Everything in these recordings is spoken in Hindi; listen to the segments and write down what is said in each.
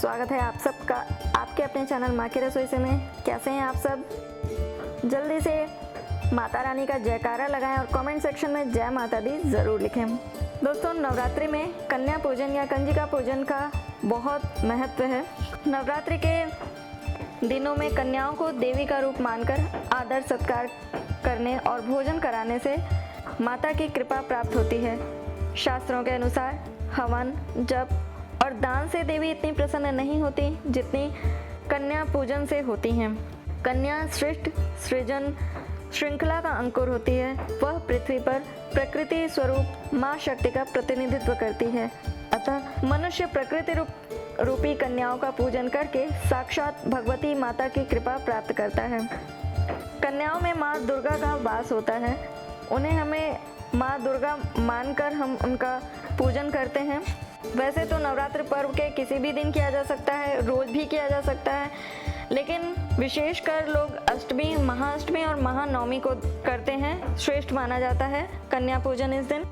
स्वागत है आप सबका आपके अपने चैनल माँ की रसोई से में। कैसे हैं आप सब? जल्दी से माता रानी का जयकारा लगाएं और कमेंट सेक्शन में जय माता दी ज़रूर लिखें। दोस्तों, नवरात्रि में कन्या पूजन या कंजिका पूजन का बहुत महत्व है। नवरात्रि के दिनों में कन्याओं को देवी का रूप मानकर आदर सत्कार करने और भोजन कराने से माता की कृपा प्राप्त होती है। शास्त्रों के अनुसार हवन, जप और दान से देवी इतनी प्रसन्न नहीं होती जितनी कन्या पूजन से होती हैं। कन्या सृष्ट सृजन श्रृंखला का अंकुर होती है। वह पृथ्वी पर प्रकृति स्वरूप माँ शक्ति का प्रतिनिधित्व करती है। अतः मनुष्य प्रकृति रूपी कन्याओं का पूजन करके साक्षात भगवती माता की कृपा प्राप्त करता है। कन्याओं में माँ दुर्गा का वास होता है। उन्हें हमें माँ दुर्गा मानकर हम उनका पूजन करते हैं। वैसे तो नवरात्र पर्व के किसी भी दिन किया जा सकता है, रोज भी किया जा सकता है, लेकिन विशेषकर लोग अष्टमी, महाअष्टमी और महानवमी को करते हैं। श्रेष्ठ माना जाता है कन्या पूजन इस दिन।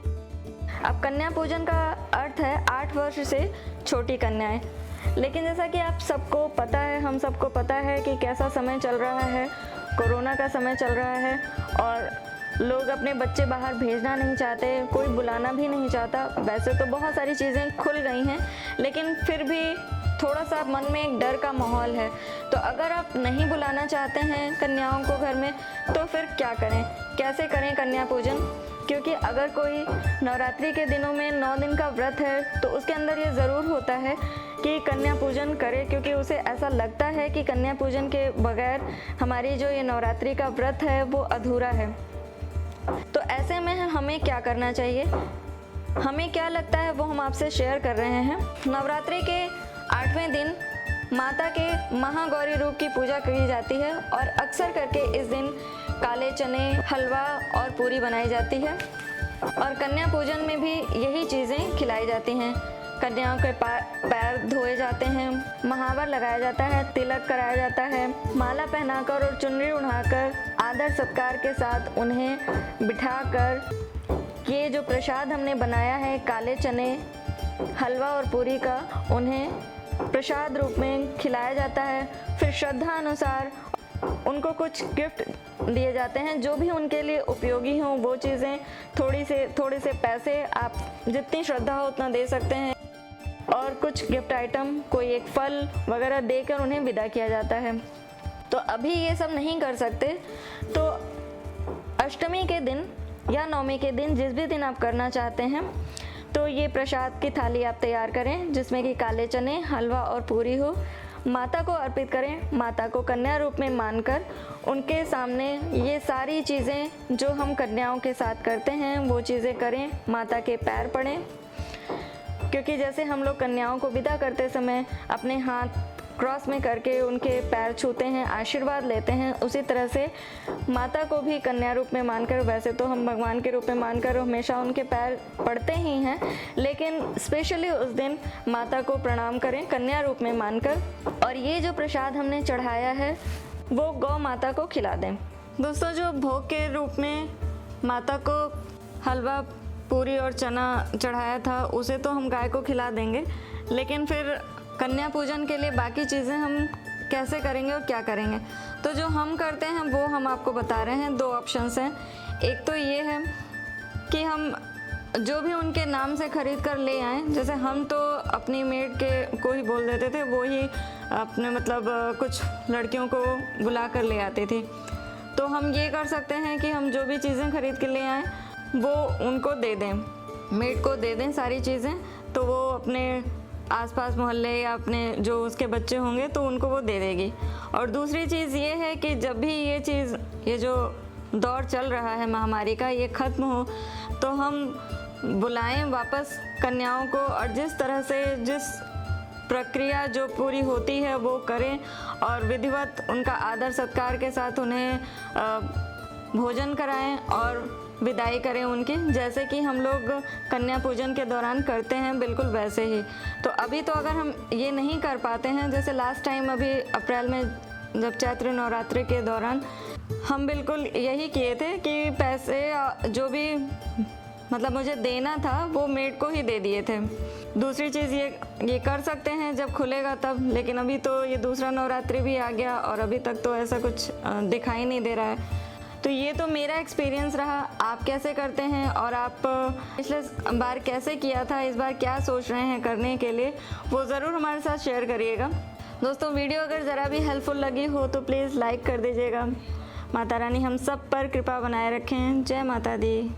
अब कन्या पूजन का अर्थ है 8 वर्ष से छोटी कन्याएं। लेकिन जैसा कि आप सबको पता है, हम सबको पता है कि कैसा समय चल रहा है, कोरोना का समय चल रहा है और लोग अपने बच्चे बाहर भेजना नहीं चाहते, कोई बुलाना भी नहीं चाहता। वैसे तो बहुत सारी चीज़ें खुल गई हैं, लेकिन फिर भी थोड़ा सा मन में एक डर का माहौल है। तो अगर आप नहीं बुलाना चाहते हैं कन्याओं को घर में, तो फिर क्या करें, कैसे करें कन्या पूजन? क्योंकि अगर कोई नवरात्रि के दिनों में 9 दिन का व्रत है तो उसके अंदर ये ज़रूर होता है कि कन्या पूजन करे, क्योंकि उसे ऐसा लगता है कि कन्या पूजन के बगैर हमारी जो ये नवरात्रि का व्रत है वो अधूरा है। तो ऐसे में हमें क्या करना चाहिए, हमें क्या लगता है वो हम आपसे शेयर कर रहे हैं। नवरात्रि के 8वें दिन माता के महागौरी रूप की पूजा की जाती है और अक्सर करके इस दिन काले चने, हलवा और पूरी बनाई जाती है और कन्या पूजन में भी यही चीज़ें खिलाई जाती हैं। कन्याओं के पैर धोए जाते हैं, महावर लगाया जाता है, तिलक कराया जाता है, माला पहनाकर और चुनरी उड़ाकर आदर सत्कार के साथ उन्हें बिठाकर ये जो प्रसाद हमने बनाया है काले चने, हलवा और पूरी का, उन्हें प्रसाद रूप में खिलाया जाता है। फिर श्रद्धा अनुसार उनको कुछ गिफ्ट दिए जाते हैं जो भी उनके लिए उपयोगी हों वो चीज़ें। थोड़े से पैसे, आप जितनी श्रद्धा हो उतना दे सकते हैं और कुछ गिफ्ट आइटम, कोई एक फल वगैरह देकर उन्हें विदा किया जाता है। तो अभी ये सब नहीं कर सकते तो अष्टमी के दिन या नवमी के दिन, जिस भी दिन आप करना चाहते हैं, तो ये प्रसाद की थाली आप तैयार करें जिसमें कि काले चने, हलवा और पूरी हो। माता को अर्पित करें। माता को कन्या रूप में मानकर उनके सामने ये सारी चीज़ें जो हम कन्याओं के साथ करते हैं वो चीज़ें करें। माता के पैर पड़ें, क्योंकि जैसे हम लोग कन्याओं को विदा करते समय अपने हाथ क्रॉस में करके उनके पैर छूते हैं, आशीर्वाद लेते हैं, उसी तरह से माता को भी कन्या रूप में मानकर, वैसे तो हम भगवान के रूप में मानकर हमेशा उनके पैर पड़ते ही हैं, लेकिन स्पेशली उस दिन माता को प्रणाम करें कन्या रूप में मानकर। और ये जो प्रसाद हमने चढ़ाया है वो गौ माता को खिला दें। दोस्तों, जो भोग के रूप में माता को हलवा, पूरी और चना चढ़ाया था उसे तो हम गाय को खिला देंगे, लेकिन फिर कन्या पूजन के लिए बाकी चीज़ें हम कैसे करेंगे और क्या करेंगे? तो जो हम करते हैं वो हम आपको बता रहे हैं। 2 ऑप्शंस हैं। एक तो ये है कि हम जो भी उनके नाम से खरीद कर ले आएँ। जैसे हम तो अपनी मेड को ही बोल देते थे, वो ही अपने कुछ लड़कियों को बुला कर ले आती थी। तो हम ये कर सकते हैं कि हम जो भी चीज़ें खरीद के ले आएँ वो उनको दे दें, मेड को दे दें सारी चीज़ें, तो वो अपने आसपास मोहल्ले या अपने जो उसके बच्चे होंगे तो उनको वो दे देगी। और दूसरी चीज़ ये है कि जब भी ये जो दौर चल रहा है महामारी का, ये ख़त्म हो तो हम बुलाएं वापस कन्याओं को और जिस तरह से जिस प्रक्रिया जो पूरी होती है वो करें और विधिवत उनका आदर सत्कार के साथ उन्हें भोजन कराएं और विदाई करें उनकी, जैसे कि हम लोग कन्या पूजन के दौरान करते हैं, बिल्कुल वैसे ही। तो अभी तो अगर हम ये नहीं कर पाते हैं, जैसे लास्ट टाइम अभी अप्रैल में जब चैत्र नवरात्रि के दौरान हम बिल्कुल यही किए थे कि पैसे जो भी मतलब मुझे देना था वो मेड को ही दे दिए थे। दूसरी चीज़ ये कर सकते हैं जब खुलेगा तब, लेकिन अभी तो ये दूसरा नवरात्रि भी आ गया और अभी तक तो ऐसा कुछ दिखाई नहीं दे रहा है। तो ये तो मेरा एक्सपीरियंस रहा। आप कैसे करते हैं और आप पिछले बार कैसे किया था, इस बार क्या सोच रहे हैं करने के लिए, वो ज़रूर हमारे साथ शेयर करिएगा। दोस्तों वीडियो अगर ज़रा भी हेल्पफुल लगी हो तो प्लीज़ लाइक कर दीजिएगा। माता रानी हम सब पर कृपा बनाए रखें। जय माता दी।